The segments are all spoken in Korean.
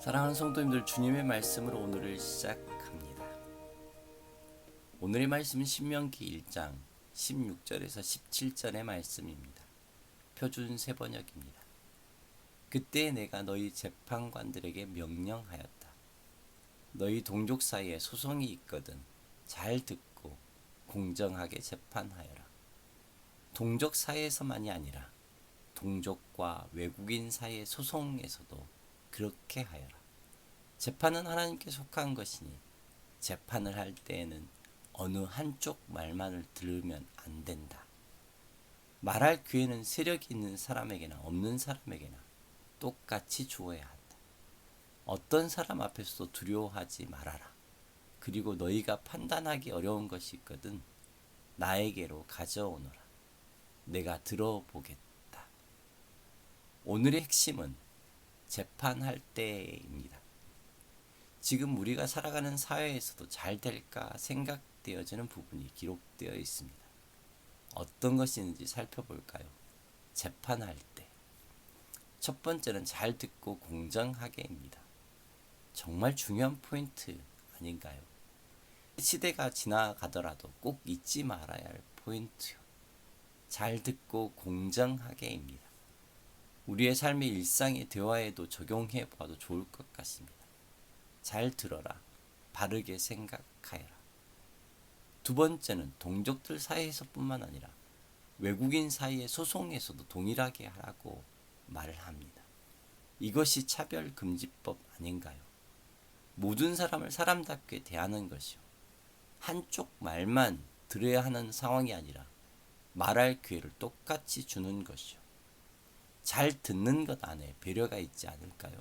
사랑하는 성도님들, 주님의 말씀으로 오늘을 시작합니다. 오늘의 말씀은 신명기 1장 16절에서 17절의 말씀입니다. 표준 세번역입니다. 그때 내가 너희 재판관들에게 명령하였다. 너희 동족 사이에 소송이 있거든 잘 듣고 공정하게 재판하여라. 동족 사이에서만이 아니라 동족과 외국인 사이의 소송에서도 그렇게 하여라. 재판은 하나님께 속한 것이니 재판을 할 때에는 어느 한쪽 말만을 들으면 안 된다. 말할 기회는 세력이 있는 사람에게나 없는 사람에게나 똑같이 주어야 한다. 어떤 사람 앞에서도 두려워하지 말아라. 그리고 너희가 판단하기 어려운 것이 있거든 나에게로 가져오너라. 내가 들어보겠다. 오늘의 핵심은 재판할 때입니다. 지금 우리가 살아가는 사회에서도 잘 될까 생각되어지는 부분이 기록되어 있습니다. 어떤 것이 있는지 살펴볼까요? 재판할 때. 첫 번째는 잘 듣고 공정하게입니다. 정말 중요한 포인트 아닌가요? 시대가 지나가더라도 꼭 잊지 말아야 할 포인트요. 잘 듣고 공정하게입니다. 우리의 삶의 일상의 대화에도 적용해 보아도 좋을 것 같습니다. 잘 들어라. 바르게 생각하여라. 두 번째는 동족들 사이에서뿐만 아니라 외국인 사이의 소송에서도 동일하게 하라고 말을 합니다. 이것이 차별금지법 아닌가요? 모든 사람을 사람답게 대하는 것이요. 한쪽 말만 들어야 하는 상황이 아니라 말할 기회를 똑같이 주는 것이요. 잘 듣는 것 안에 배려가 있지 않을까요?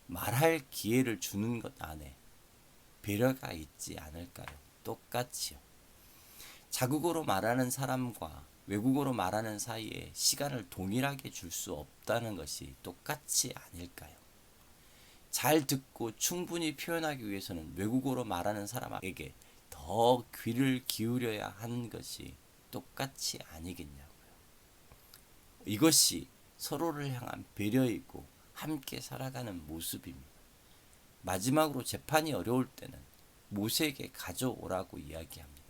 말할 기회를 주는 것 안에 배려가 있지 않을까요? 똑같이요. 자국어로 말하는 사람과 외국어로 말하는 사이에 시간을 동일하게 줄 수 없다는 것이 똑같이 아닐까요? 잘 듣고 충분히 표현하기 위해서는 외국어로 말하는 사람에게 더 귀를 기울여야 하는 것이 똑같이 아니겠냐고요. 이것이 서로를 향한 배려이고 함께 살아가는 모습입니다. 마지막으로 재판이 어려울 때는 모세에게 가져오라고 이야기합니다.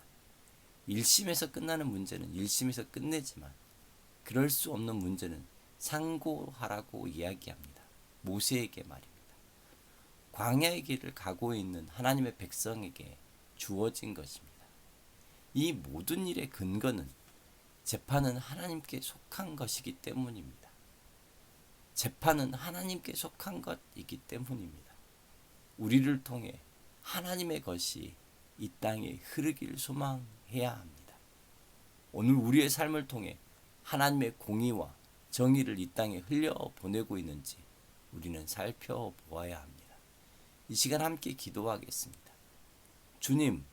1심에서 끝나는 문제는 1심에서 끝내지만 그럴 수 없는 문제는 상고하라고 이야기합니다. 모세에게 말입니다. 광야의 길을 가고 있는 하나님의 백성에게 주어진 것입니다. 이 모든 일의 근거는 재판은 하나님께 속한 것이기 때문입니다. 재판은 하나님께 속한 것이기 때문입니다. 우리를 통해 하나님의 것이 이 땅에 흐르길 소망해야 합니다. 오늘 우리의 삶을 통해 하나님의 공의와 정의를 이 땅에 흘려보내고 있는지 우리는 살펴보아야 합니다. 이 시간 함께 기도하겠습니다. 주님,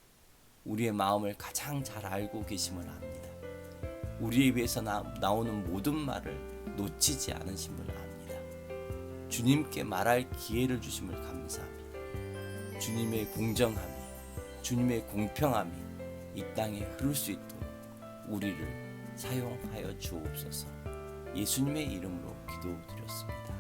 우리의 마음을 가장 잘 알고 계심을 압니다. 우리의 입에서 나오는 모든 말을 놓치지 않으심을 압니다. 주님께 말할 기회를 주심을 감사합니다. 주님의 공정함이, 주님의 공평함이 이 땅에 흐를 수 있도록 우리를 사용하여 주옵소서. 예수님의 이름으로 기도드렸습니다.